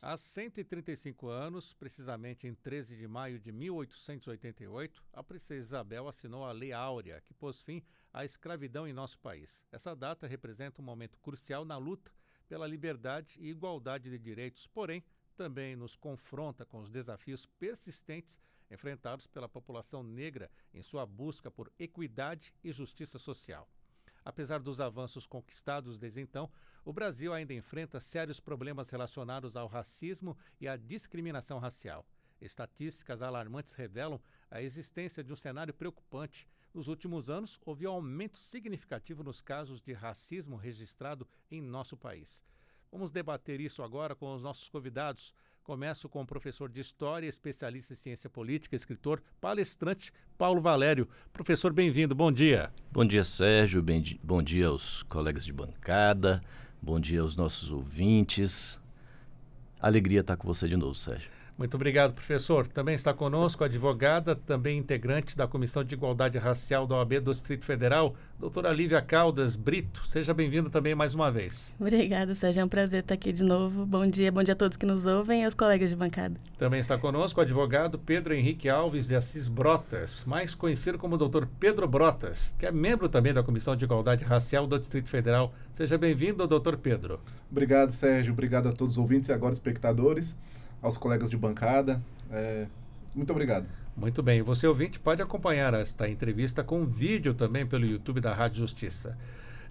Há 135 anos, precisamente em 13 de maio de 1888, a princesa Isabel assinou a Lei Áurea, que pôs fim à escravidão em nosso país. Essa data representa um momento crucial na luta pela liberdade e igualdade de direitos, porém, também nos confronta com os desafios persistentes enfrentados pela população negra em sua busca por equidade e justiça social. Apesar dos avanços conquistados desde então, o Brasil ainda enfrenta sérios problemas relacionados ao racismo e à discriminação racial. Estatísticas alarmantes revelam a existência de um cenário preocupante. Nos últimos anos, houve um aumento significativo nos casos de racismo registrado em nosso país. Vamos debater isso agora com os nossos convidados. Começo com o professor de História, especialista em Ciência Política, escritor, palestrante, Paulo Valério. Professor, bem-vindo, bom dia. Bom dia, Sérgio, bom dia aos colegas de bancada, bom dia aos nossos ouvintes. Alegria estar com você de novo, Sérgio. Muito obrigado, professor. Também está conosco a advogada, também integrante da Comissão de Igualdade Racial da OAB do Distrito Federal, doutora Lívia Caldas Brito. Seja bem-vinda também mais uma vez. Obrigada, Sérgio. É um prazer estar aqui de novo. Bom dia a todos que nos ouvem e aos colegas de bancada. Também está conosco o advogado Pedro Henrique Alves de Assis Brotas, mais conhecido como doutor Pedro Brotas, que é membro também da Comissão de Igualdade Racial do Distrito Federal. Seja bem-vindo, doutor Pedro. Obrigado, Sérgio. Obrigado a todos os ouvintes e agora espectadores, aos colegas de bancada. Muito obrigado. Muito bem. Você, ouvinte, pode acompanhar esta entrevista com vídeo também pelo YouTube da Rádio Justiça.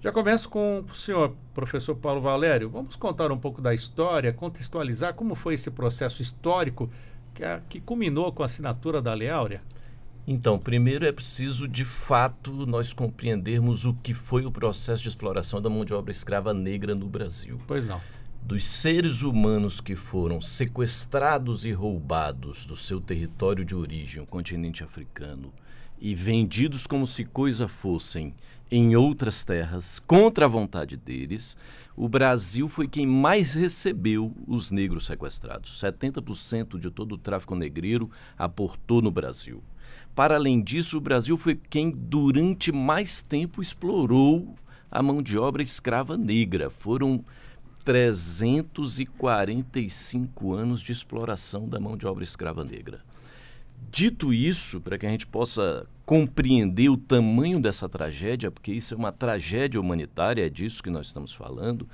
Já começo com o senhor, professor Paulo Valério. Vamos contar um pouco da história, contextualizar como foi esse processo histórico que culminou com a assinatura da Lei Áurea? Então, primeiro é preciso, de fato, nós compreendermos o que foi o processo de exploração da mão de obra escrava negra no Brasil. Pois não. Dos seres humanos que foram sequestrados e roubados do seu território de origem, o continente africano, e vendidos como se coisa fossem em outras terras, contra a vontade deles, o Brasil foi quem mais recebeu os negros sequestrados. 70% de todo o tráfico negreiro aportou no Brasil. Para além disso, o Brasil foi quem durante mais tempo explorou a mão de obra escrava negra. Foram 345 anos de exploração da mão de obra escrava negra. Dito isso, para que a gente possa compreender o tamanho dessa tragédia, porque isso é uma tragédia humanitária, é disso que nós estamos falando,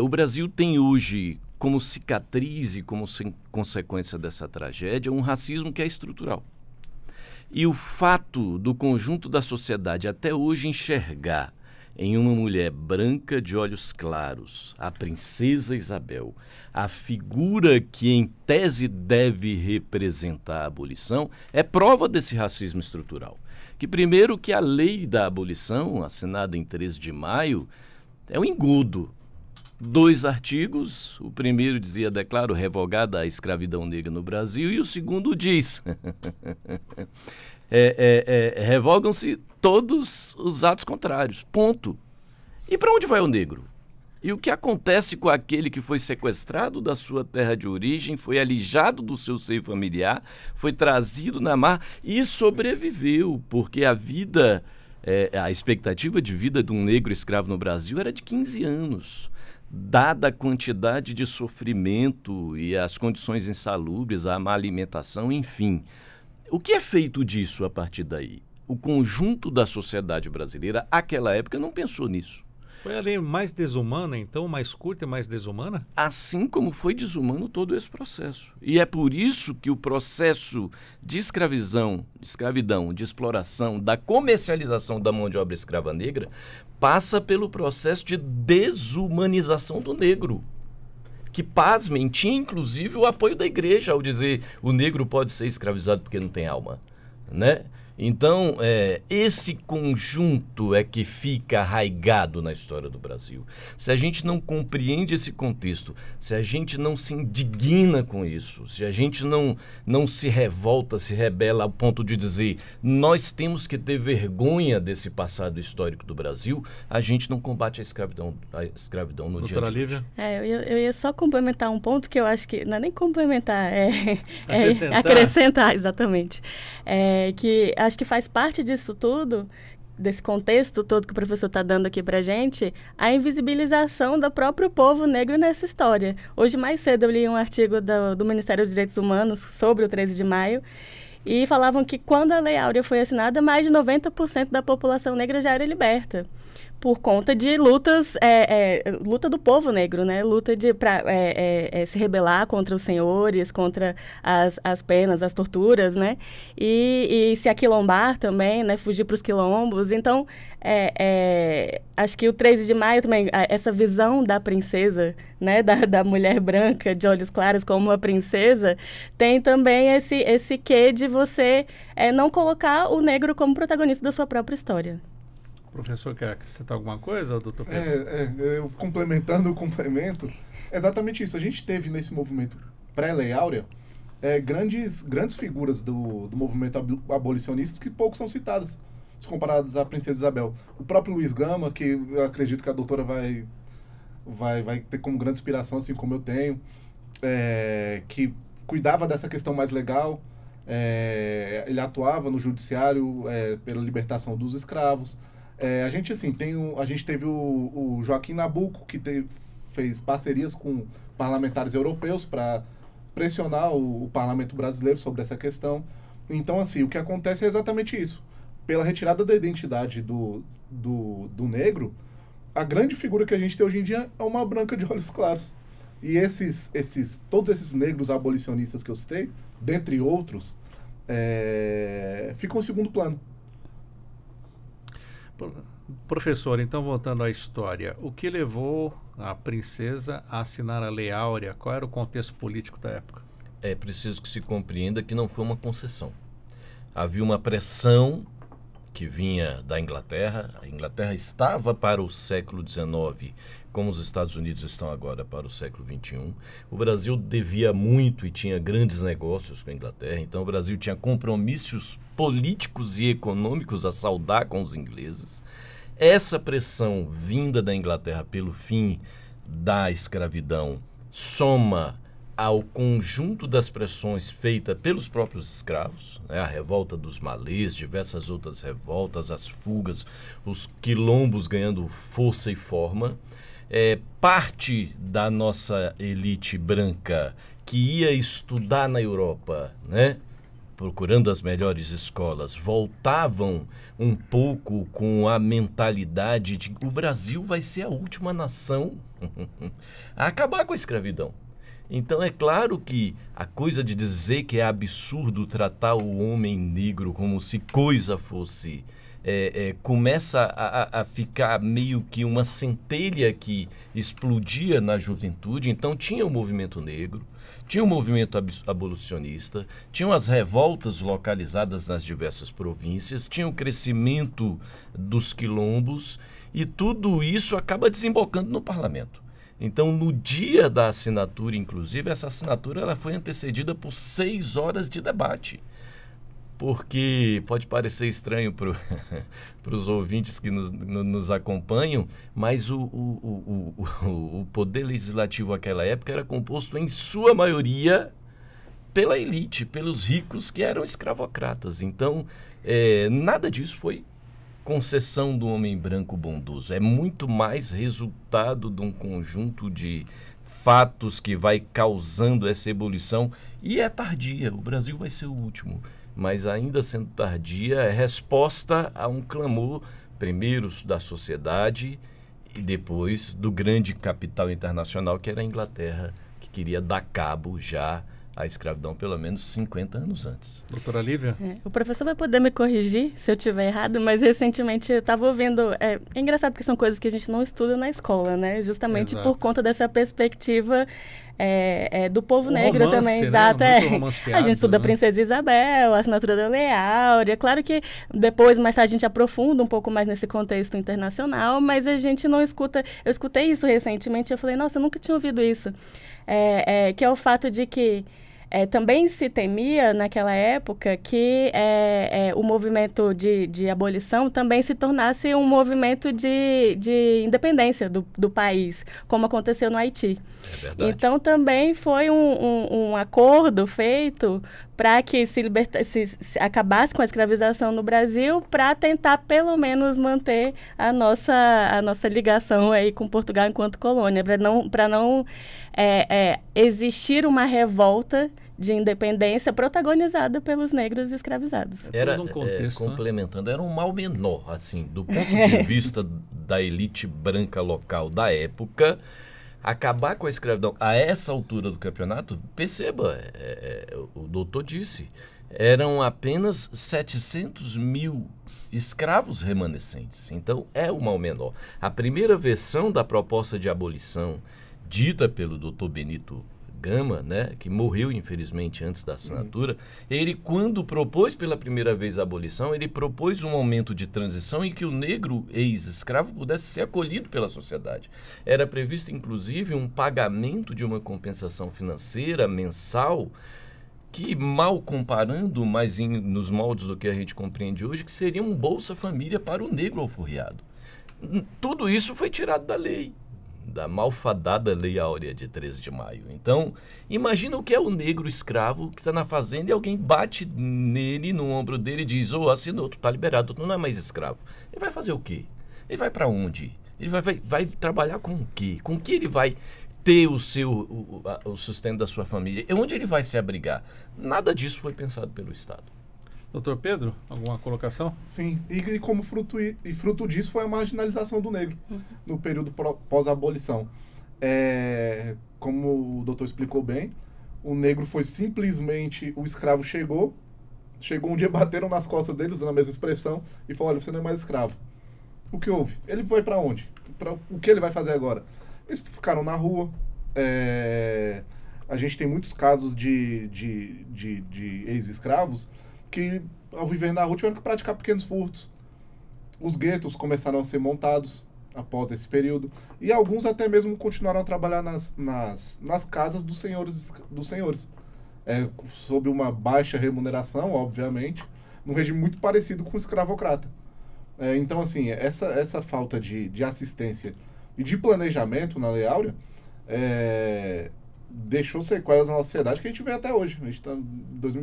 o Brasil tem hoje como cicatriz e como consequência dessa tragédia um racismo que é estrutural. E o fato do conjunto da sociedade até hoje enxergar em uma mulher branca de olhos claros, a princesa Isabel, a figura que em tese deve representar a abolição, é prova desse racismo estrutural. Que primeiro que a lei da abolição, assinada em 13 de maio, é um engodo. 2 artigos, o primeiro dizia, declaro revogada a escravidão negra no Brasil, e o segundo diz, revogam-se todos os atos contrários, ponto. E para onde vai o negro? E o que acontece com aquele que foi sequestrado da sua terra de origem, foi alijado do seu seio familiar, foi trazido na mar e sobreviveu, porque a expectativa de vida de um negro escravo no Brasil era de 15 anos. Dada a quantidade de sofrimento e as condições insalubres, a má alimentação, enfim. O que é feito disso a partir daí? O conjunto da sociedade brasileira, àquela época, não pensou nisso. Foi a lei mais desumana, então, mais curta e mais desumana? Assim como foi desumano todo esse processo. E é por isso que o processo de escravidão, de exploração, da comercialização da mão de obra escrava negra, passa pelo processo de desumanização do negro. Que, pasmem, tinha inclusive o apoio da igreja ao dizer o negro pode ser escravizado porque não tem alma, né? Então, esse conjunto é que fica arraigado na história do Brasil. Se a gente não compreende esse contexto, se a gente não se indigna com isso, se a gente não se revolta, se rebela ao ponto de dizer nós temos que ter vergonha desse passado histórico do Brasil, a gente não combate a escravidão no dia de hoje. Lívia? Eu ia só complementar um ponto que eu acho que, não é nem complementar, acrescentar, exatamente. Que acho que faz parte disso tudo desse contexto todo que o professor está dando aqui para a gente, a invisibilização do próprio povo negro nessa história. Hoje, mais cedo, eu li um artigo do Ministério dos Direitos Humanos sobre o 13 de maio, e falavam que quando a Lei Áurea foi assinada, mais de 90% da população negra já era liberta, por conta de lutas, luta do povo negro, né? Luta para se rebelar contra os senhores, contra as penas, as torturas, né? E se aquilombar também, né? Fugir para os quilombos. Então, acho que o 13 de maio também, essa visão da princesa, né? Da mulher branca de olhos claros como uma princesa, tem também esse quê de você não colocar o negro como protagonista da sua própria história. Professor, quer acrescentar alguma coisa, doutor Pedro? Eu complementando o complemento, exatamente isso. A gente teve nesse movimento pré-Lei Áurea grandes figuras do movimento abolicionista que pouco são citadas, se comparadas à Princesa Isabel. O próprio Luiz Gama, que eu acredito que a doutora vai ter como grande inspiração, assim como eu tenho, que cuidava dessa questão mais legal. Ele atuava no judiciário pela libertação dos escravos. A gente teve o Joaquim Nabuco, que fez parcerias com parlamentares europeus para pressionar o parlamento brasileiro sobre essa questão. Então, assim, o que acontece é exatamente isso. Pela retirada da identidade do negro, a grande figura que a gente tem hoje em dia é uma branca de olhos claros. E todos esses negros abolicionistas que eu citei, dentre outros, ficam em segundo plano. Professor, então voltando à história, o que levou a princesa a assinar a Lei Áurea? Qual era o contexto político da época? É preciso que se compreenda que não foi uma concessão. Havia uma pressão que vinha da Inglaterra. A Inglaterra estava para o século XIX, como os Estados Unidos estão agora para o século XXI. O Brasil devia muito e tinha grandes negócios com a Inglaterra, então o Brasil tinha compromissos políticos e econômicos a saldar com os ingleses. Essa pressão vinda da Inglaterra pelo fim da escravidão soma ao conjunto das pressões feitas pelos próprios escravos, né? A revolta dos malês, diversas outras revoltas, as fugas, os quilombos ganhando força e forma. Parte da nossa elite branca que ia estudar na Europa, né? Procurando as melhores escolas, voltavam um pouco com a mentalidade de que o Brasil vai ser a última nação a acabar com a escravidão. Então é claro que a coisa de dizer que é absurdo tratar o homem negro como se coisa fosse, começa a ficar meio que uma centelha que explodia na juventude. Então tinha o movimento negro, tinha o movimento abolicionista, tinham as revoltas localizadas nas diversas províncias, tinha o crescimento dos quilombos, e tudo isso acaba desembocando no parlamento. Então, no dia da assinatura, inclusive, essa assinatura ela foi antecedida por 6 horas de debate. Porque pode parecer estranho para os ouvintes que nos acompanham, mas o poder legislativo naquela época era composto, em sua maioria, pela elite, pelos ricos que eram escravocratas. Então, nada disso foi concessão do homem branco bondoso. É muito mais resultado de um conjunto de fatos que vai causando essa ebulição. E é tardia, o Brasil vai ser o último. Mas ainda sendo tardia, é resposta a um clamor, primeiro da sociedade e depois do grande capital internacional, que era a Inglaterra, que queria dar cabo já à escravidão pelo menos 50 anos antes. Doutora Lívia? O professor vai poder me corrigir se eu estiver errado, mas recentemente eu estava ouvindo... É engraçado que são coisas que a gente não estuda na escola, né? Justamente por conta dessa perspectiva do povo negro romance, também. Né? Exato. A gente estuda né? Princesa Isabel, a assinatura da Lei Áurea. Claro que depois, mais tarde, a gente aprofunda um pouco mais nesse contexto internacional, mas a gente não escuta... Eu escutei isso recentemente e eu falei, nossa, eu nunca tinha ouvido isso. Que é o fato de que também se temia, naquela época, que o movimento de abolição também se tornasse um movimento de independência do país, como aconteceu no Haiti. É verdade. Então, também foi um acordo feito para que se acabasse com a escravização no Brasil, para tentar pelo menos manter a nossa ligação aí com Portugal enquanto colônia, para não existir uma revolta de independência protagonizada pelos negros escravizados. Era, um contexto, complementando, era um mal menor, assim, do ponto de vista da elite branca local da época, acabar com a escravidão a essa altura do campeonato, perceba, o doutor disse, eram apenas 700 mil escravos remanescentes. Então, é o mal menor. A primeira versão da proposta de abolição, dita pelo doutor Benito Gama, né, que morreu infelizmente antes da assinatura, ele, quando propôs pela primeira vez a abolição, ele propôs um momento de transição em que o negro ex-escravo pudesse ser acolhido pela sociedade. Era previsto inclusive um pagamento de uma compensação financeira mensal que, mal comparando, mas nos moldes do que a gente compreende hoje, que seria um Bolsa Família para o negro alforriado. Tudo isso foi tirado da lei, da malfadada Lei Áurea de 13 de maio. Então, imagina o que é o negro escravo que está na fazenda e alguém bate nele, no ombro dele e diz, assinou, tu está liberado, tu não é mais escravo. Ele vai fazer o quê? Ele vai para onde? Ele vai trabalhar com o quê? Com que ele vai ter o sustento da sua família? E onde ele vai se abrigar? Nada disso foi pensado pelo Estado. Doutor Pedro, alguma colocação? Sim, e como fruto disso foi a marginalização do negro no período pós-abolição. Como o doutor explicou bem, o negro foi simplesmente, o escravo chegou um dia, bateram nas costas dele, usando a mesma expressão, e falou, olha, você não é mais escravo. O que houve? Ele foi para onde? O que ele vai fazer agora? Eles ficaram na rua. A gente tem muitos casos de ex-escravos que, ao viver na rua, tiveram que praticar pequenos furtos. Os guetos começaram a ser montados após esse período. E alguns até mesmo continuaram a trabalhar nas casas dos senhores. Sob uma baixa remuneração, obviamente, num regime muito parecido com o escravocrata. Então, assim, essa falta de assistência e de planejamento na Lei Áurea deixou sequelas na sociedade que a gente vê até hoje. A gente está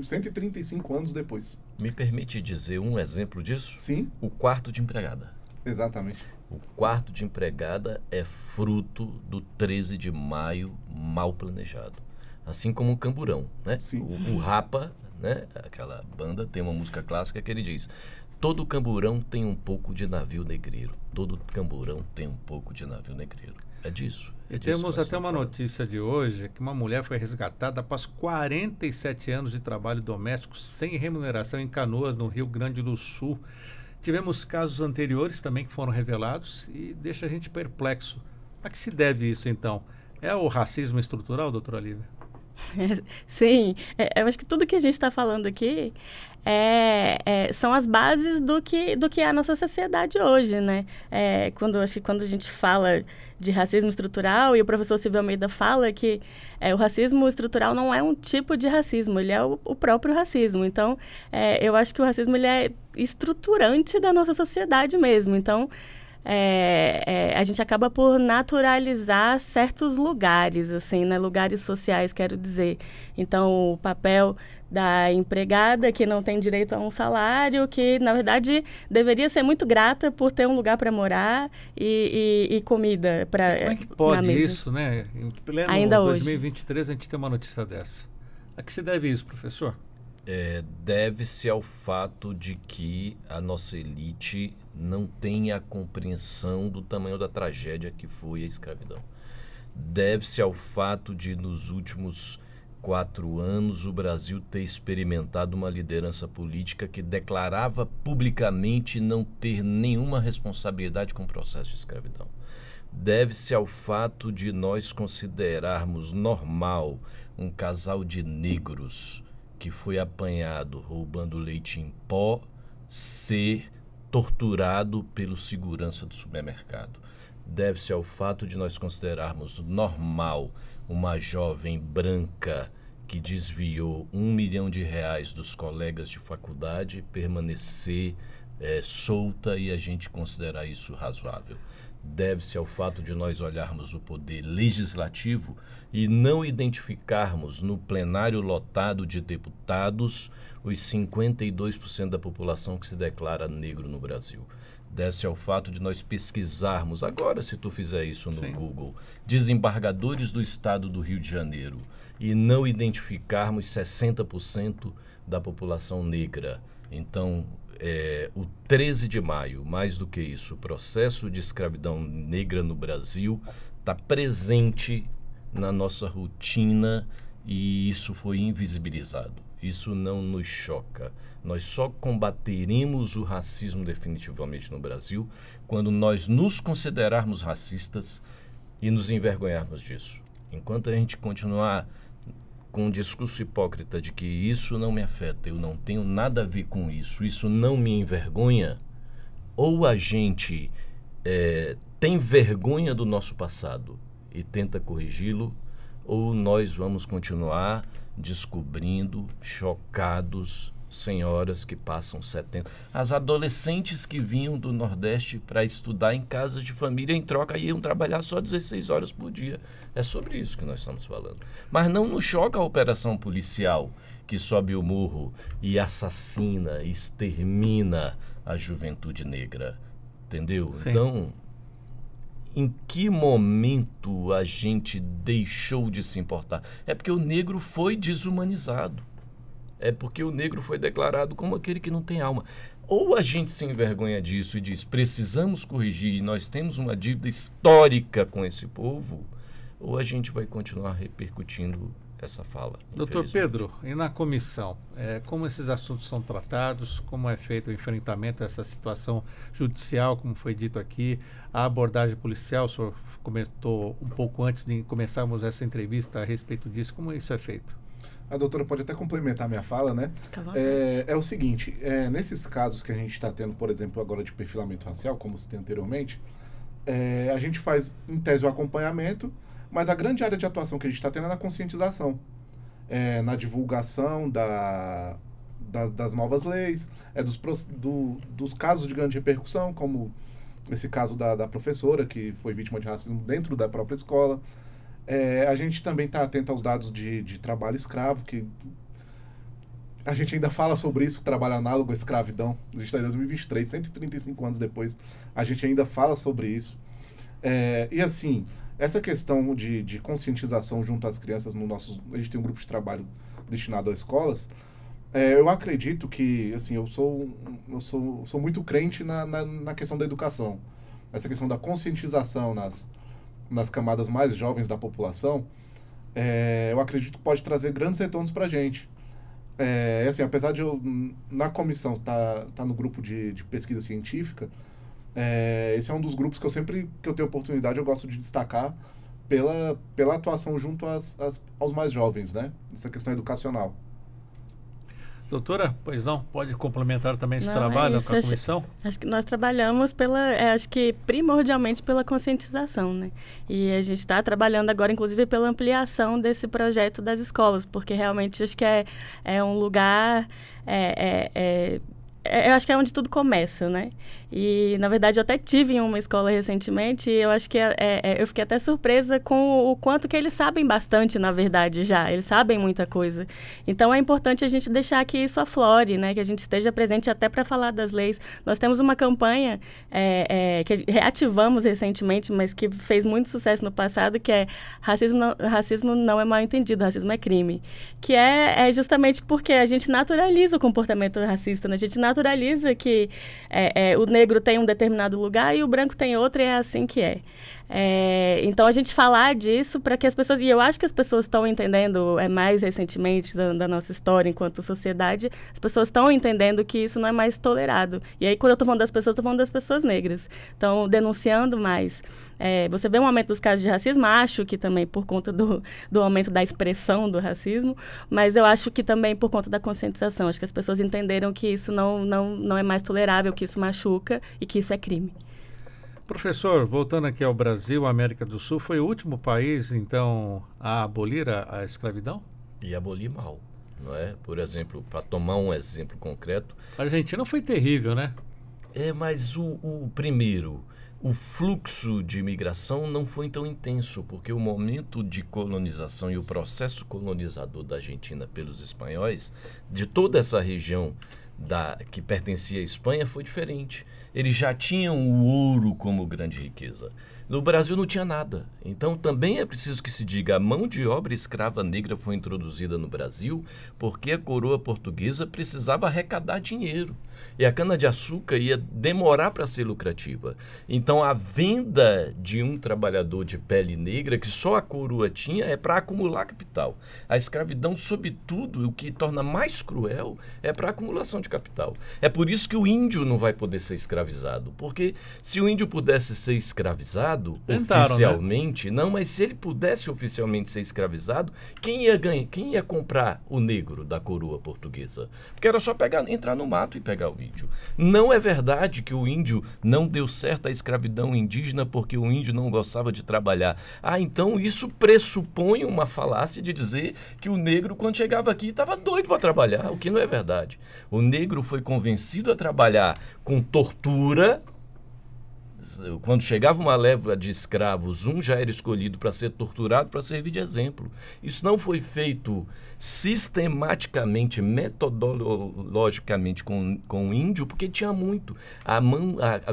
135 anos depois. Me permite dizer um exemplo disso? Sim. O quarto de empregada. Exatamente. O quarto de empregada é fruto do 13 de maio mal planejado. Assim como o Camburão, né? Sim. O Rapa, né? Aquela banda, tem uma música clássica que ele diz: todo camburão tem um pouco de navio negreiro. Todo camburão tem um pouco de navio negreiro. É disso. E temos até uma notícia de hoje que uma mulher foi resgatada após 47 anos de trabalho doméstico sem remuneração em Canoas, no Rio Grande do Sul. Tivemos casos anteriores também que foram revelados e deixa a gente perplexo. A que se deve isso, então? É o racismo estrutural, doutora Lívia? Sim, eu acho que tudo que a gente está falando aqui são as bases do que é a nossa sociedade hoje, né? Quando a gente fala de racismo estrutural, e o professor Silvio Almeida fala que o racismo estrutural não é um tipo de racismo, ele é o próprio racismo. Então, eu acho que o racismo ele é estruturante da nossa sociedade mesmo. Então, a gente acaba por naturalizar certos lugares, assim, né? Lugares sociais, quero dizer. Então, o papel da empregada que não tem direito a um salário, que, na verdade, deveria ser muito grata por ter um lugar para morar e comida para como é que pode isso, né? Em pleno ainda 2023 hoje a gente tem uma notícia dessa. A que se deve isso, professor? Deve-se ao fato de que a nossa elite não tem a compreensão do tamanho da tragédia que foi a escravidão. Deve-se ao fato de, nos últimos 4 anos, o Brasil ter experimentado uma liderança política que declarava publicamente não ter nenhuma responsabilidade com o processo de escravidão. Deve-se ao fato de nós considerarmos normal um casal de negros que foi apanhado roubando leite em pó ser torturado pelo segurança do supermercado. Deve-se ao fato de nós considerarmos normal uma jovem branca que desviou R$1 milhão dos colegas de faculdade permanecer solta e a gente considerar isso razoável. deve-se ao fato de nós olharmos o poder legislativo e não identificarmos no plenário lotado de deputados os 52% da população que se declara negro no Brasil. Deve-se ao fato de nós pesquisarmos, agora se tu fizer isso no Google, desembargadores do estado do Rio de Janeiro, e não identificarmos 60% da população negra. Então, o 13 de maio, mais do que isso, o processo de escravidão negra no Brasil está presente na nossa rotina e isso foi invisibilizado. Isso não nos choca. Nós só combateremos o racismo definitivamente no Brasil quando nós nos considerarmos racistas e nos envergonharmos disso. Enquanto a gente continuar com um discurso hipócrita de que isso não me afeta, eu não tenho nada a ver com isso, isso não me envergonha, ou a gente tem vergonha do nosso passado e tenta corrigi-lo, ou nós vamos continuar descobrindo, chocados, senhoras que passam 70. As adolescentes que vinham do Nordeste para estudar em casas de família, em troca, iam trabalhar só 16 horas por dia. É sobre isso que nós estamos falando. Mas não nos choca a operação policial que sobe o morro e assassina, extermina a juventude negra. Entendeu? Sim. Então, em que momento a gente deixou de se importar? É porque o negro foi desumanizado. É porque o negro foi declarado como aquele que não tem alma. Ou a gente se envergonha disso e diz, precisamos corrigir e nós temos uma dívida histórica com esse povo, ou a gente vai continuar repercutindo essa fala. Doutor Pedro, e na comissão, como esses assuntos são tratados, como é feito o enfrentamento a essa situação judicial, como foi dito aqui, a abordagem policial, o senhor comentou um pouco antes de começarmos essa entrevista a respeito disso, como isso é feito? A doutora pode até complementar minha fala, né? É o seguinte, nesses casos que a gente está tendo, por exemplo, agora de perfilamento racial, como se tem anteriormente, a gente faz, em tese, o acompanhamento, mas a grande área de atuação que a gente está tendo é na conscientização, na divulgação das novas leis, dos casos de grande repercussão, como esse caso da professora que foi vítima de racismo dentro da própria escola. A gente também está atento aos dados de trabalho escravo, que a gente ainda fala sobre isso, trabalho análogo à escravidão. A gente está em 2023, 135 anos depois, a gente ainda fala sobre isso. E assim, essa questão de conscientização junto às crianças, a gente tem um grupo de trabalho destinado às escolas. Eu acredito que, assim, eu sou muito crente na questão da educação. Essa questão da conscientização nas camadas mais jovens da população, eu acredito que pode trazer grandes retornos para a gente. Assim, apesar de eu, na comissão, tá no grupo de pesquisa científica, esse é um dos grupos que eu tenho oportunidade, eu gosto de destacar pela atuação junto aos mais jovens, né? Essa questão educacional. Doutora, pois não, pode complementar também esse trabalho com a comissão? Acho que nós trabalhamos acho que primordialmente pela conscientização, né? E a gente está trabalhando agora, inclusive, pela ampliação desse projeto das escolas, porque realmente acho que é um lugar... eu acho que é onde tudo começa, né? E, na verdade, eu até tive em uma escola recentemente e eu acho que eu fiquei até surpresa com o quanto que eles sabem bastante, na verdade, já. Eles sabem muita coisa. Então, é importante a gente deixar que isso aflore, né? Que a gente esteja presente até para falar das leis. Nós temos uma campanha que reativamos recentemente, mas que fez muito sucesso no passado, que é racismo não é mal entendido, racismo é crime. Que é justamente porque a gente naturaliza o comportamento racista, né? A gente naturaliza que o negro tem um determinado lugar e o branco tem outro, e é assim que é. Então, a gente falar disso para que as pessoas... E eu acho que as pessoas estão entendendo, mais recentemente da nossa história enquanto sociedade, as pessoas estão entendendo que isso não é mais tolerado. E aí, quando eu estou falando das pessoas, estou falando das pessoas negras. Então, denunciando mais. Você vê um aumento dos casos de racismo, acho que também por conta do aumento da expressão do racismo, mas eu acho que também por conta da conscientização. Acho que as pessoas entenderam que isso não é mais tolerável, que isso machuca e que isso é crime. Professor, voltando aqui ao Brasil, a América do Sul, foi o último país, então, a abolir a escravidão? E abolir mal, não é? Por exemplo, para tomar um exemplo concreto... A Argentina foi terrível, né? Mas o primeiro, o fluxo de imigração não foi tão intenso, porque o momento de colonização e o processo colonizador da Argentina pelos espanhóis, de toda essa região que pertencia à Espanha, foi diferente. Eles já tinham o ouro como grande riqueza. No Brasil não tinha nada. Então também é preciso que se diga, a mão de obra escrava negra foi introduzida no Brasil porque a coroa portuguesa precisava arrecadar dinheiro. E a cana-de-açúcar ia demorar para ser lucrativa. Então a venda de um trabalhador de pele negra, que só a coroa tinha, é para acumular capital. A escravidão, sobretudo, o que torna mais cruel é para acumulação de capital. É por isso que o índio não vai poder ser escravizado. Porque se o índio pudesse ser escravizado oficialmente, né? Não, mas se ele pudesse oficialmente ser escravizado, quem ia ganhar? Quem ia comprar o negro da coroa portuguesa? Porque era só entrar no mato e pegar o índio. Não é verdade que o índio não deu certo a escravidão indígena porque o índio não gostava de trabalhar. Então isso pressupõe uma falácia de dizer que o negro, quando chegava aqui, estava doido para trabalhar, o que não é verdade. O negro foi convencido a trabalhar com tortura. Quando chegava uma leva de escravos, um já era escolhido para ser torturado, para servir de exemplo. Isso não foi feito sistematicamente, metodologicamente com o índio, porque tinha muito. A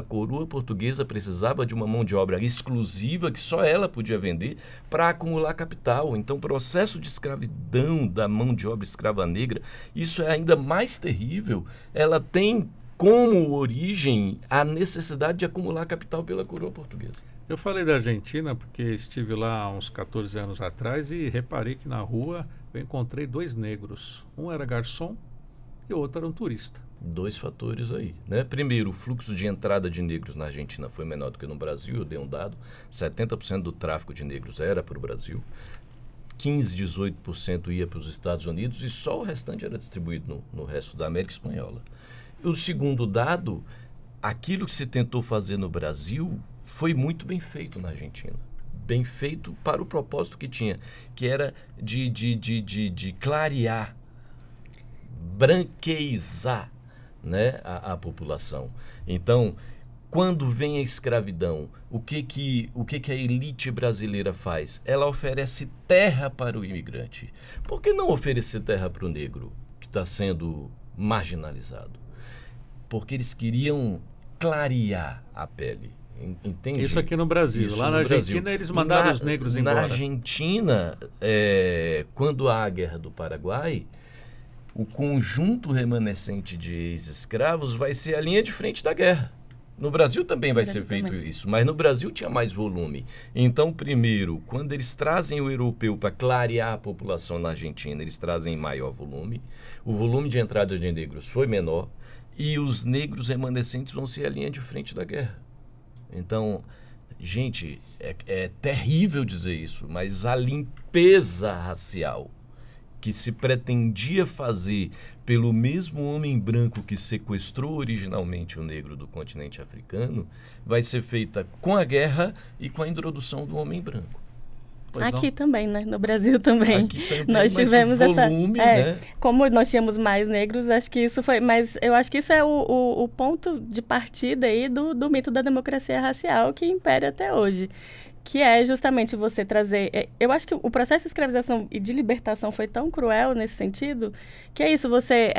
coroa portuguesa precisava de uma mão de obra exclusiva, que só ela podia vender, para acumular capital. Então, o processo de escravidão da mão de obra escrava negra, isso é ainda mais terrível. Ela tem como origem a necessidade de acumular capital pela coroa portuguesa. Eu falei da Argentina porque estive lá há uns 14 anos atrás e reparei que na rua eu encontrei 2 negros. Um era garçom e o outro era um turista. 2 fatores aí, né? Primeiro, o fluxo de entrada de negros na Argentina foi menor do que no Brasil. Eu dei um dado, 70% do tráfico de negros era para o Brasil. 15, 18% ia para os Estados Unidos e só o restante era distribuído no resto da América Espanhola. O segundo dado, aquilo que se tentou fazer no Brasil foi muito bem feito na Argentina. Bem feito para o propósito que tinha, que era de clarear, branqueizar, né, a população. Então, quando vem a escravidão, o que a elite brasileira faz? Ela oferece terra para o imigrante. Por que não oferecer terra para o negro, que está sendo marginalizado? Porque eles queriam clarear a pele, entende? Isso aqui no Brasil. Isso lá na Argentina Brasil. Eles mandaram os negros embora. Na Argentina, quando há a Guerra do Paraguai, o conjunto remanescente de ex-escravos vai ser a linha de frente da guerra. No Brasil também vai ser feito isso, mas no Brasil tinha mais volume. Então, primeiro, quando eles trazem o europeu para clarear a população na Argentina, eles trazem maior volume. O volume de entrada de negros foi menor. E os negros remanescentes vão ser a linha de frente da guerra. Então, gente, é terrível dizer isso, mas a limpeza racial que se pretendia fazer pelo mesmo homem branco que sequestrou originalmente o negro do continente africano, vai ser feita com a guerra e com a introdução do homem branco. Aqui também, né? No Brasil também. Nós tivemos volume, né? Como nós tínhamos mais negros, acho que isso foi... Mas eu acho que isso é o ponto de partida aí do mito da democracia racial que impera até hoje. Que é justamente você trazer... Eu acho que o processo de escravização e de libertação foi tão cruel nesse sentido, que é isso, você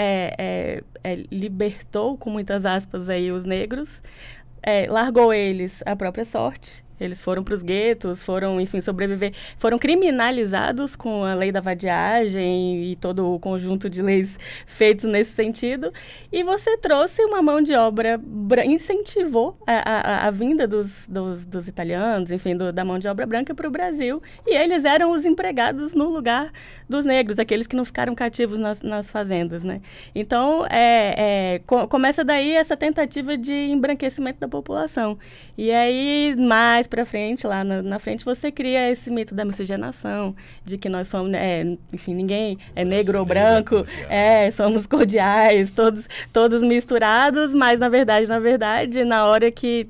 libertou, com muitas aspas, aí, os negros, largou eles à própria sorte. Eles foram para os guetos, foram, enfim, sobreviver. Foram criminalizados com a lei da vadiagem e todo o conjunto de leis feitos nesse sentido. E você trouxe uma mão de obra, incentivou a vinda dos italianos, enfim, da mão de obra branca para o Brasil. E eles eram os empregados no lugar dos negros, aqueles que não ficaram cativos nas fazendas, né? Então, começa daí essa tentativa de embranquecimento da população. E aí, mais para frente, lá na frente, você cria esse mito da miscigenação, de que nós somos, enfim, ninguém é negro ou branco, somos cordiais, todos misturados, mas na verdade, na hora que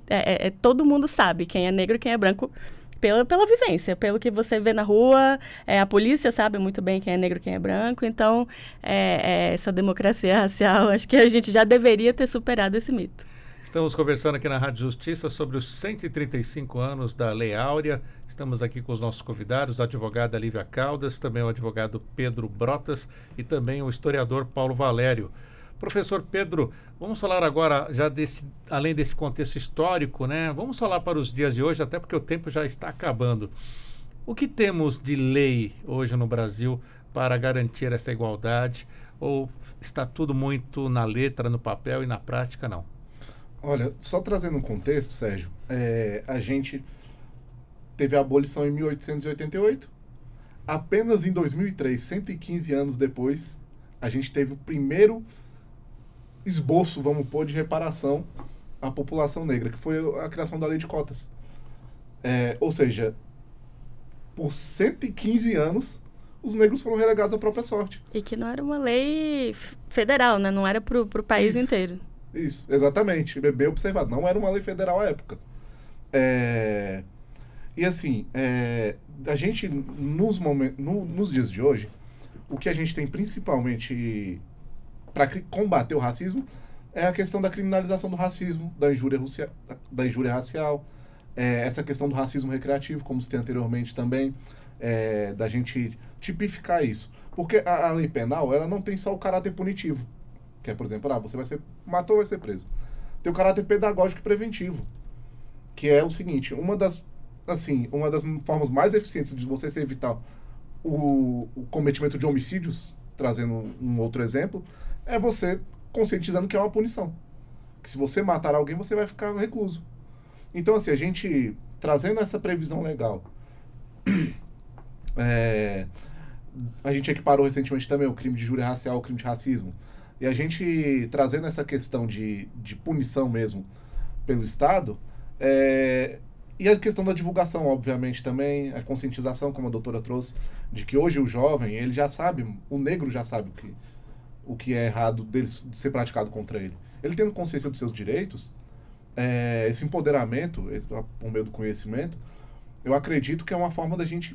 todo mundo sabe quem é negro e quem é branco, pela vivência, pelo que você vê na rua, a polícia sabe muito bem quem é negro e quem é branco, então essa democracia racial, acho que a gente já deveria ter superado esse mito. Estamos conversando aqui na Rádio Justiça sobre os 135 anos da Lei Áurea. Estamos aqui com os nossos convidados, a advogada Lívia Caldas, também o advogado Pedro Brotas e também o historiador Paulo Valério. Professor Pedro, vamos falar agora, já além desse contexto histórico, né? Vamos falar para os dias de hoje, até porque o tempo já está acabando. O que temos de lei hoje no Brasil para garantir essa igualdade? Ou está tudo muito na letra, no papel e na prática não? Olha, só trazendo um contexto, Sérgio, a gente teve a abolição em 1888. Apenas em 2003, 115 anos depois, a gente teve o primeiro esboço, vamos pôr, de reparação à população negra, que foi a criação da lei de cotas. Ou seja, por 115 anos, os negros foram relegados à própria sorte. E que não era uma lei federal, né? Não era para o país inteiro. Isso, exatamente. Bem observado. Não era uma lei federal à época. E assim, a gente, nos dias de hoje, o que a gente tem principalmente para combater o racismo é a questão da criminalização do racismo, da injúria racial, essa questão do racismo recreativo, como se tem anteriormente também, da gente tipificar isso. Porque a lei penal, ela não tem só o caráter punitivo, que é, por exemplo, você matou, vai ser preso. Tem o caráter pedagógico e preventivo, que é o seguinte: uma das formas mais eficientes de você se evitar o cometimento de homicídios, trazendo um outro exemplo, é você conscientizando que é uma punição. Que se você matar alguém, você vai ficar recluso. Então, assim, a gente trazendo essa previsão legal, a gente equiparou recentemente também o crime de injúria racial ao crime de racismo. E a gente trazendo essa questão de punição mesmo pelo Estado, e a questão da divulgação, obviamente, também, a conscientização, como a doutora trouxe, de que hoje o jovem, ele já sabe, o negro já sabe o que é errado de ser praticado contra ele. Ele tendo consciência dos seus direitos, esse empoderamento, por meio do conhecimento, eu acredito que é uma forma da gente,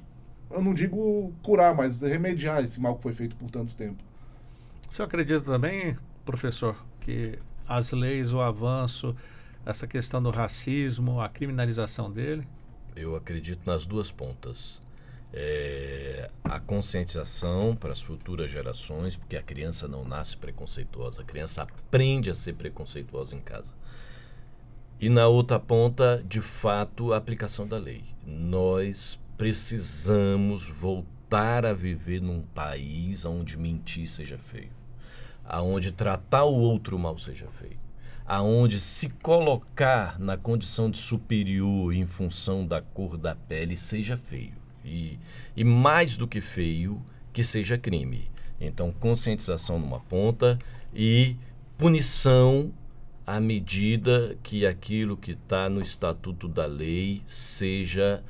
eu não digo curar, mas remediar esse mal que foi feito por tanto tempo. O senhor acredita também, professor, que as leis, o avanço, essa questão do racismo, a criminalização dele? Eu acredito nas duas pontas. A conscientização para as futuras gerações, porque a criança não nasce preconceituosa, a criança aprende a ser preconceituosa em casa. E na outra ponta, de fato, a aplicação da lei. Nós precisamos voltar a viver num país onde mentir seja feio, aonde tratar o outro mal seja feio, aonde se colocar na condição de superior em função da cor da pele seja feio. E mais do que feio, que seja crime. Então, conscientização numa ponta e punição à medida que aquilo que está no Estatuto da Lei seja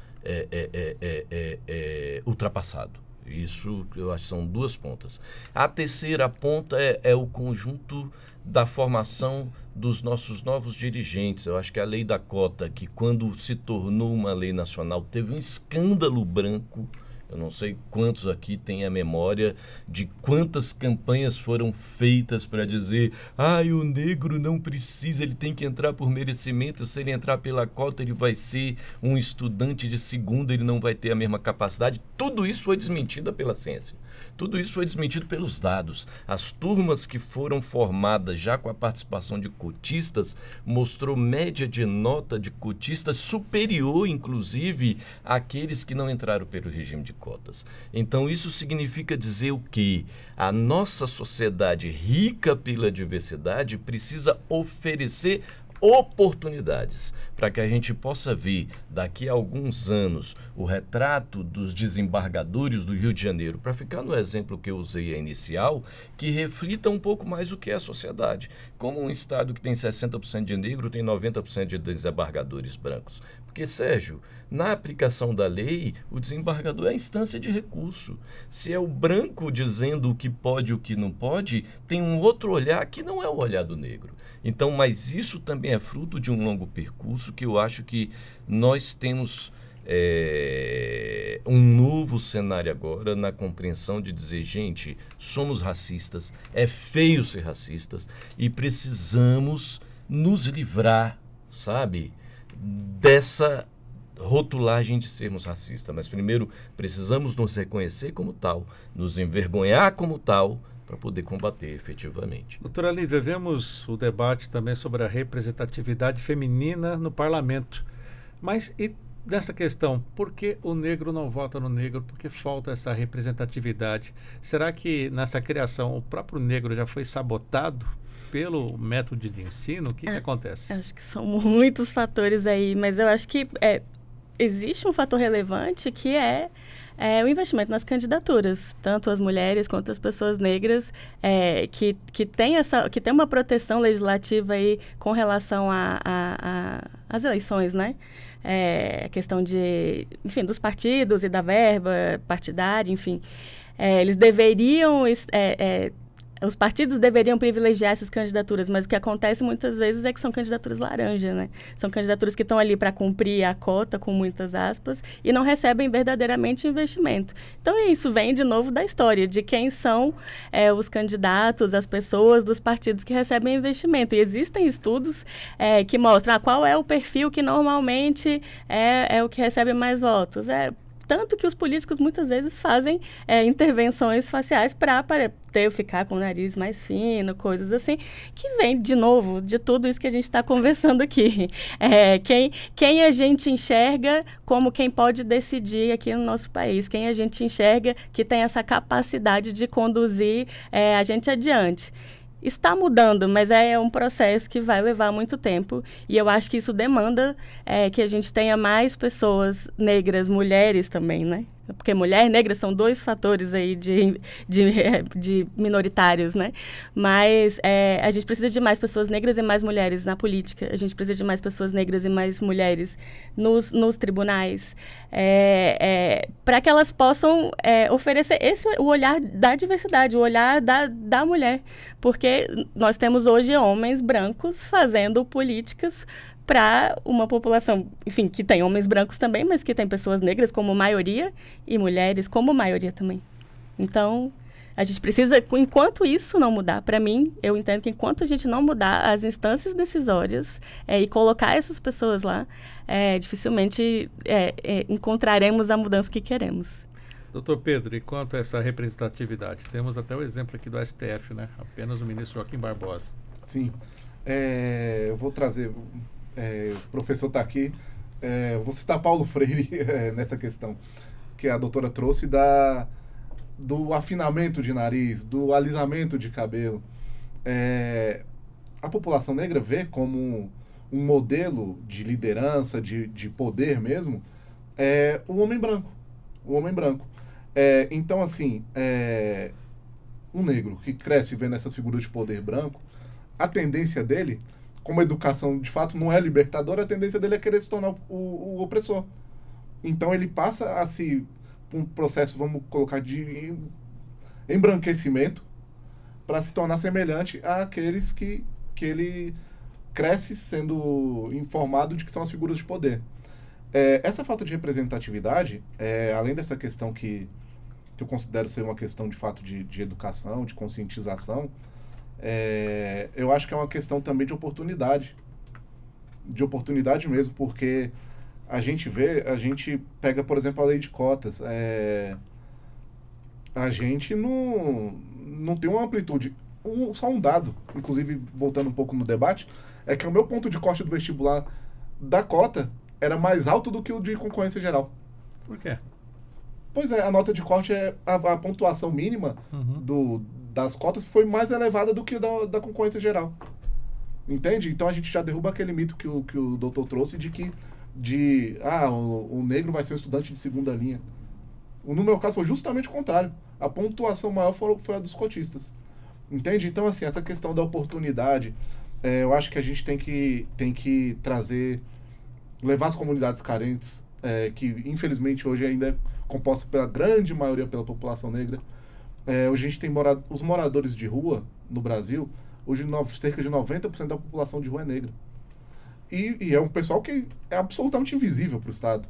ultrapassado. Isso, eu acho que são duas pontas. A terceira ponta é o conjunto da formação dos nossos novos dirigentes. Eu acho que a lei da cota, que quando se tornou uma lei nacional, teve um escândalo branco. Eu não sei quantos aqui têm a memória de quantas campanhas foram feitas para dizer: o negro não precisa, ele tem que entrar por merecimento, se ele entrar pela cota ele vai ser um estudante de segunda, ele não vai ter a mesma capacidade. Tudo isso foi desmentido pela ciência. Tudo isso foi desmentido pelos dados. As turmas que foram formadas já com a participação de cotistas mostrou média de nota de cotistas superior, inclusive, àqueles que não entraram pelo regime de cotas. Então, isso significa dizer o quê? A nossa sociedade rica pela diversidade precisa oferecer oportunidades para que a gente possa ver daqui a alguns anos o retrato dos desembargadores do Rio de Janeiro, para ficar no exemplo que eu usei inicial, que reflita um pouco mais o que é a sociedade. Como um estado que tem 60% de negro tem 90% de desembargadores brancos. Porque, Sérgio, na aplicação da lei, o desembargador é a instância de recurso. Se é o branco dizendo o que pode e o que não pode, tem um outro olhar que não é o olhar do negro. Então, mas isso também é fruto de um longo percurso que eu acho que nós temos um novo cenário agora na compreensão de dizer, gente, somos racistas, é feio ser racistas e precisamos nos livrar, sabe, dessa rotulagem de sermos racistas. Mas primeiro precisamos nos reconhecer como tal, nos envergonhar como tal, para poder combater efetivamente. Doutora Lívia, vemos o debate também sobre a representatividade feminina no parlamento. Mas e nessa questão, por que o negro não vota no negro? Por que falta essa representatividade? Será que nessa criação o próprio negro já foi sabotado pelo método de ensino? O que acontece? Acho que são muitos fatores aí, mas eu acho que existe um fator relevante que é o investimento nas candidaturas, tanto as mulheres quanto as pessoas negras, que tem uma proteção legislativa aí com relação às eleições, né? A questão enfim, dos partidos e da verba partidária, enfim. Eles deveriam... os partidos deveriam privilegiar essas candidaturas, mas o que acontece muitas vezes é que são candidaturas laranja, né? São candidaturas que estão ali para cumprir a cota, com muitas aspas, e não recebem verdadeiramente investimento. Então, isso vem, de novo, da história, de quem são os candidatos, as pessoas dos partidos que recebem investimento. E existem estudos que mostram qual é o perfil que normalmente é o que recebe mais votos. Tanto que os políticos muitas vezes fazem intervenções faciais para ficar com o nariz mais fino, coisas assim, que vem, de novo, de tudo isso que a gente está conversando aqui. Quem a gente enxerga como quem pode decidir aqui no nosso país, quem a gente enxerga que tem essa capacidade de conduzir a gente adiante. Isso está mudando, mas é um processo que vai levar muito tempo. E eu acho que isso demanda que a gente tenha mais pessoas negras, mulheres também, né? Porque mulher e negra são dois fatores aí de minoritários, né? Mas a gente precisa de mais pessoas negras e mais mulheres na política. A gente precisa de mais pessoas negras e mais mulheres nos tribunais. Para que elas possam oferecer o olhar da diversidade, o olhar da mulher. Porque nós temos hoje homens brancos fazendo políticas para uma população, enfim, que tem homens brancos também, mas que tem pessoas negras como maioria e mulheres como maioria também. Então, a gente precisa, enquanto isso não mudar, para mim, eu entendo que enquanto a gente não mudar as instâncias decisórias e colocar essas pessoas lá, dificilmente encontraremos a mudança que queremos. Doutor Pedro, e quanto a essa representatividade? Temos até o exemplo aqui do STF, né? Apenas o ministro Joaquim Barbosa. Sim. Eu vou trazer... o professor está aqui. Vou citar Paulo Freire nessa questão que a doutora trouxe do afinamento de nariz, do alisamento de cabelo. A população negra vê como um modelo de liderança, de poder mesmo, o homem branco. O homem branco. Então, assim, um negro que cresce vendo essas figuras de poder branco, a tendência dele, como a educação de fato não é libertadora, a tendência dele é querer se tornar o opressor. Então ele passa um processo, vamos colocar, de embranquecimento para se tornar semelhante àqueles que ele cresce sendo informado de que são as figuras de poder. Essa falta de representatividade, além dessa questão que eu considero ser uma questão de fato de educação, de conscientização, eu acho que é uma questão também de oportunidade mesmo, porque a gente pega, por exemplo, a lei de cotas, a gente não tem uma amplitude, só um dado, inclusive voltando um pouco no debate, é que o meu ponto de corte do vestibular da cota era mais alto do que o de concorrência geral. Por quê? Pois a nota de corte, a pontuação mínima das cotas foi mais elevada do que da concorrência geral. Entende? Então a gente já derruba aquele mito que o doutor trouxe de que o negro vai ser um estudante de segunda linha. No meu caso foi justamente o contrário. A pontuação maior foi a dos cotistas. Entende? Então, assim, essa questão da oportunidade, eu acho que a gente tem que levar as comunidades carentes, que infelizmente hoje ainda é composta pela grande maioria pela população negra. Hoje a gente tem os moradores de rua no Brasil, hoje cerca de 90% da população de rua é negra. E é um pessoal que é absolutamente invisível para o Estado.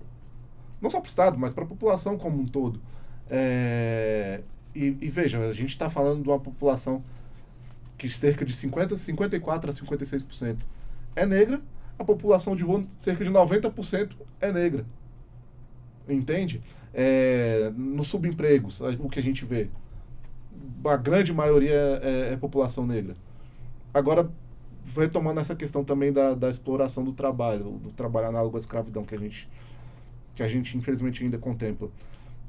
Não só para o Estado, mas para a população como um todo. E veja, a gente está falando de uma população que cerca de 54% a 56% é negra, a população de rua, cerca de 90% é negra. Entende? Nos subempregos, o que a gente vê, a grande maioria é população negra. Agora, retomando essa questão também da exploração do trabalho análogo à escravidão que a gente infelizmente ainda contempla.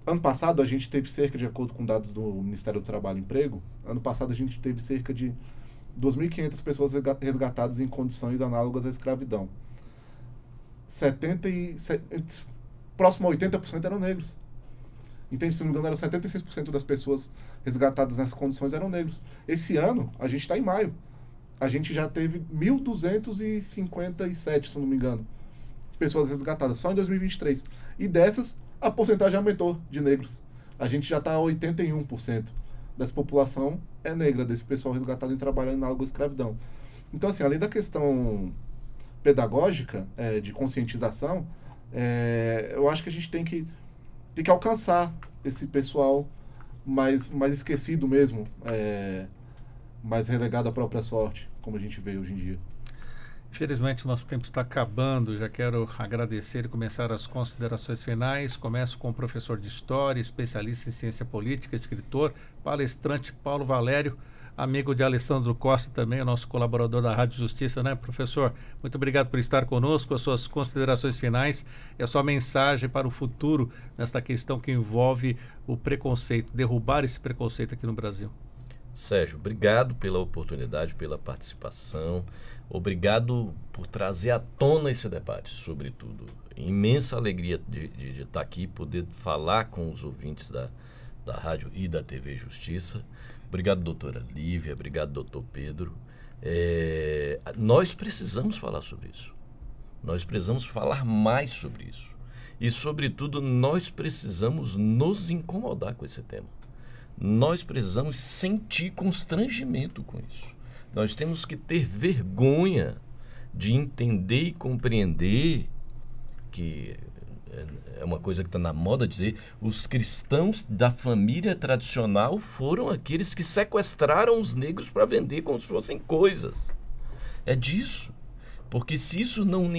Ano passado a gente teve cerca, de acordo com dados do Ministério do Trabalho e Emprego, ano passado a gente teve cerca de 2.500 pessoas resgatadas em condições análogas à escravidão. Próximo a 80% eram negros. Entende? Se não me engano, era 76% das pessoas resgatadas nessas condições eram negros. Esse ano, a gente está em maio. A gente já teve 1.257, se não me engano, pessoas resgatadas, só em 2023. E dessas, a porcentagem aumentou de negros. A gente já está a 81% dessa população é negra, desse pessoal resgatado em trabalho análogo à escravidão. Então, assim, além da questão pedagógica, de conscientização, eu acho que a gente tem que alcançar esse pessoal mais esquecido mesmo, mais relegado à própria sorte, como a gente vê hoje em dia. Infelizmente, o nosso tempo está acabando. Já quero agradecer e começar as considerações finais. Começo com o professor de História, especialista em Ciência Política, escritor, palestrante Paulo Valério, amigo de Alessandro Costa também, o nosso colaborador da Rádio Justiça, né, professor? Muito obrigado por estar conosco, as suas considerações finais e a sua mensagem para o futuro nesta questão que envolve o preconceito, derrubar esse preconceito aqui no Brasil. Sérgio, obrigado pela oportunidade, pela participação, obrigado por trazer à tona esse debate, sobretudo. Imensa alegria de estar aqui, poder falar com os ouvintes da rádio e da TV Justiça. Obrigado, doutora Lívia, obrigado, doutor Pedro. Nós precisamos falar sobre isso. Nós precisamos falar mais sobre isso. E, sobretudo, nós precisamos nos incomodar com esse tema. Nós precisamos sentir constrangimento com isso. Nós temos que ter vergonha de entender e compreender que é uma coisa que está na moda dizer, os cristãos da família tradicional foram aqueles que sequestraram os negros para vender como se fossem coisas. É disso. Porque se isso não...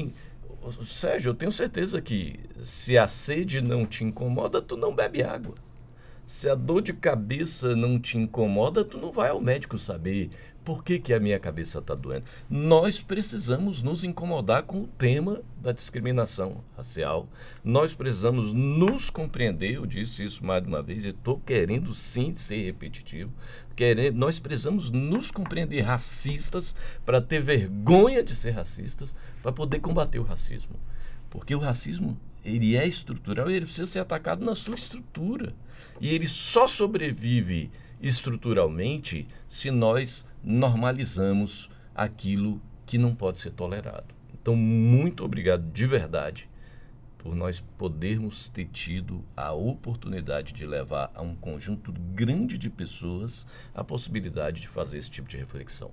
Sérgio, eu tenho certeza que se a sede não te incomoda, tu não bebe água. Se a dor de cabeça não te incomoda, tu não vai ao médico saber por que a minha cabeça está doendo. Nós precisamos nos incomodar com o tema da discriminação racial. Nós precisamos nos compreender, eu disse isso mais de uma vez e estou querendo sim ser repetitivo. Nós precisamos nos compreender racistas para ter vergonha de ser racistas, para poder combater o racismo. Porque o racismo, ele é estrutural e ele precisa ser atacado na sua estrutura. E ele só sobrevive estruturalmente se nós normalizamos aquilo que não pode ser tolerado. Então, muito obrigado de verdade por nós podermos ter tido a oportunidade de levar a um conjunto grande de pessoas a possibilidade de fazer esse tipo de reflexão.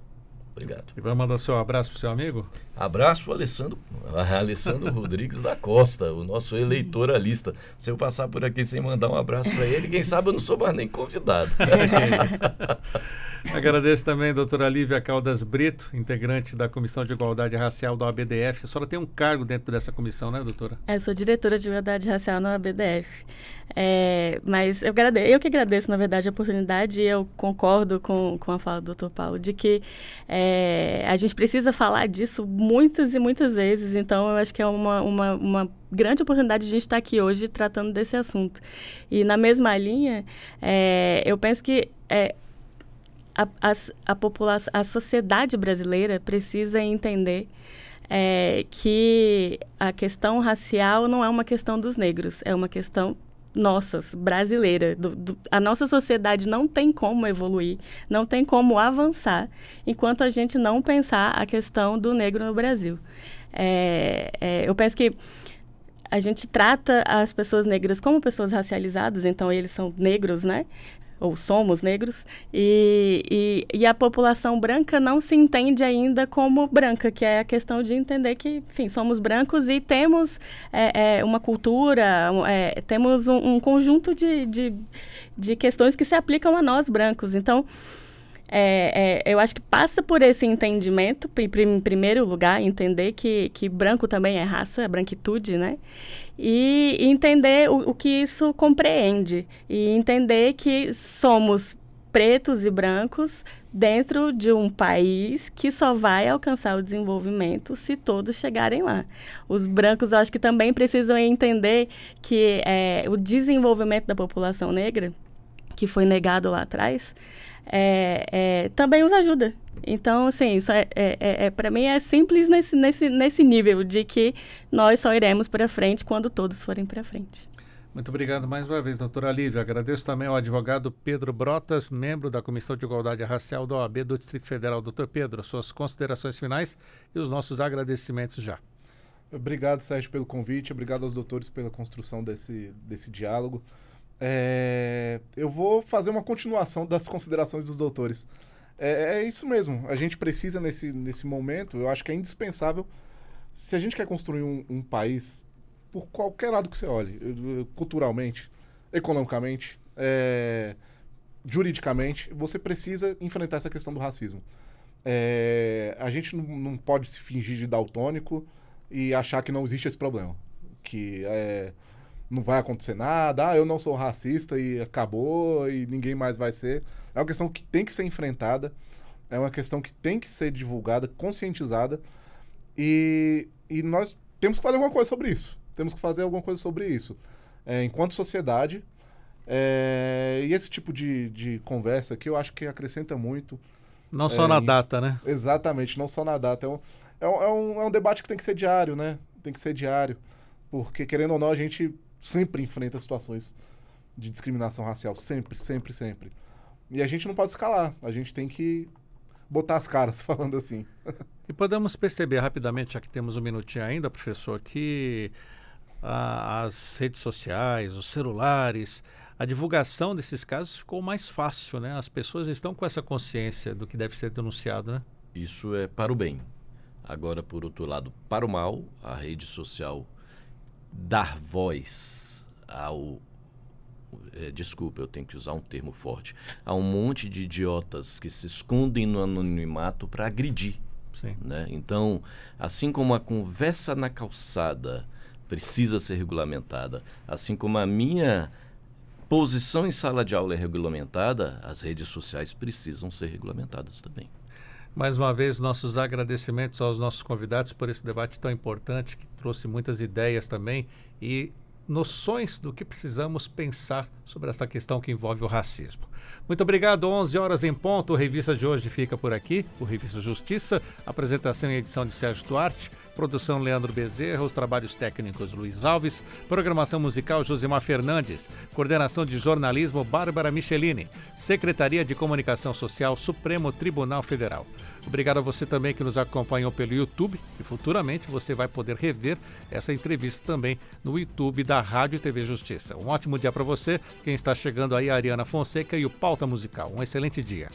Obrigado. E vai mandar seu abraço para o seu amigo? Abraço para o Alessandro Rodrigues da Costa, o nosso eleitoralista. Se eu passar por aqui sem mandar um abraço para ele, quem sabe eu não sou mais nem convidado. Agradeço também a doutora Lívia Caldas Brito, integrante da Comissão de Igualdade Racial da OABDF. A senhora tem um cargo dentro dessa comissão, né, doutora? Eu sou diretora de Igualdade Racial na OABDF. Mas eu que agradeço, na verdade, a oportunidade, e eu concordo com a fala do doutor Paulo, de que a gente precisa falar disso muitas e muitas vezes. Então, eu acho que é uma grande oportunidade de a gente estar aqui hoje tratando desse assunto. E, na mesma linha, eu penso que a sociedade brasileira precisa entender que a questão racial não é uma questão dos negros, é uma questão brasileira. A nossa sociedade não tem como evoluir, não tem como avançar, enquanto a gente não pensar a questão do negro no Brasil. Eu penso que a gente trata as pessoas negras como pessoas racializadas, então eles são negros, né? Ou somos negros, e a população branca não se entende ainda como branca, que é a questão de entender que, enfim, somos brancos e temos uma cultura, temos um conjunto de questões que se aplicam a nós brancos. Então, Eu acho que passa por esse entendimento, em primeiro lugar, entender que branco também é raça, é branquitude, né? E entender o que isso compreende. E entender que somos pretos e brancos dentro de um país que só vai alcançar o desenvolvimento se todos chegarem lá. Os brancos, eu acho que também precisam entender que o desenvolvimento da população negra, que foi negado lá atrás, também os ajuda. Então, assim, isso para mim é simples nesse nível de que nós só iremos para frente quando todos forem para frente. Muito obrigado mais uma vez, doutora Lívia. Agradeço também ao advogado Pedro Brotas, membro da Comissão de Igualdade Racial da OAB do Distrito Federal. Doutor Pedro, suas considerações finais e os nossos agradecimentos já. Obrigado, Sérgio, pelo convite. Obrigado aos doutores pela construção desse diálogo. Eu vou fazer uma continuação das considerações dos doutores. É isso mesmo. A gente precisa, nesse momento, eu acho que é indispensável, se a gente quer construir um país, por qualquer lado que você olhe, culturalmente, economicamente, juridicamente, você precisa enfrentar essa questão do racismo. A gente não pode se fingir de daltônico e achar que não existe esse problema. Que não vai acontecer nada, eu não sou racista e acabou e ninguém mais vai ser. É uma questão que tem que ser enfrentada, é uma questão que tem que ser divulgada, conscientizada, e nós temos que fazer alguma coisa sobre isso. Temos que fazer alguma coisa sobre isso. Enquanto sociedade, e esse tipo de conversa que eu acho que acrescenta muito. Não só na data, né? Exatamente, não só na data. É um debate que tem que ser diário, né? Tem que ser diário. Porque, querendo ou não, a gente sempre enfrenta situações de discriminação racial. Sempre, sempre, sempre. E a gente não pode escalar. A gente tem que botar as caras, falando assim. E podemos perceber rapidamente, já que temos um minutinho ainda, professor, que as redes sociais, os celulares, a divulgação desses casos ficou mais fácil, né? As pessoas estão com essa consciência do que deve ser denunciado, né? Isso é para o bem. Agora, por outro lado, para o mal, a rede social dar voz ao... desculpa, eu tenho que usar um termo forte. Há um monte de idiotas que se escondem no anonimato para agredir. Sim. Né? Então, assim como a conversa na calçada precisa ser regulamentada, assim como a minha posição em sala de aula é regulamentada, as redes sociais precisam ser regulamentadas também. Mais uma vez, nossos agradecimentos aos nossos convidados por esse debate tão importante, que trouxe muitas ideias também e noções do que precisamos pensar sobre essa questão que envolve o racismo. Muito obrigado, 11 horas em ponto. O Revista de hoje fica por aqui. O Revista Justiça, apresentação e edição de Sérgio Duarte, produção Leandro Bezerra, os trabalhos técnicos Luiz Alves, programação musical Josimar Fernandes, coordenação de jornalismo Bárbara Michelini, Secretaria de Comunicação Social Supremo Tribunal Federal. Obrigado a você também que nos acompanhou pelo YouTube e futuramente você vai poder rever essa entrevista também no YouTube da Rádio e TV Justiça. Um ótimo dia para você, quem está chegando aí, a Ariana Fonseca e o Pauta Musical. Um excelente dia.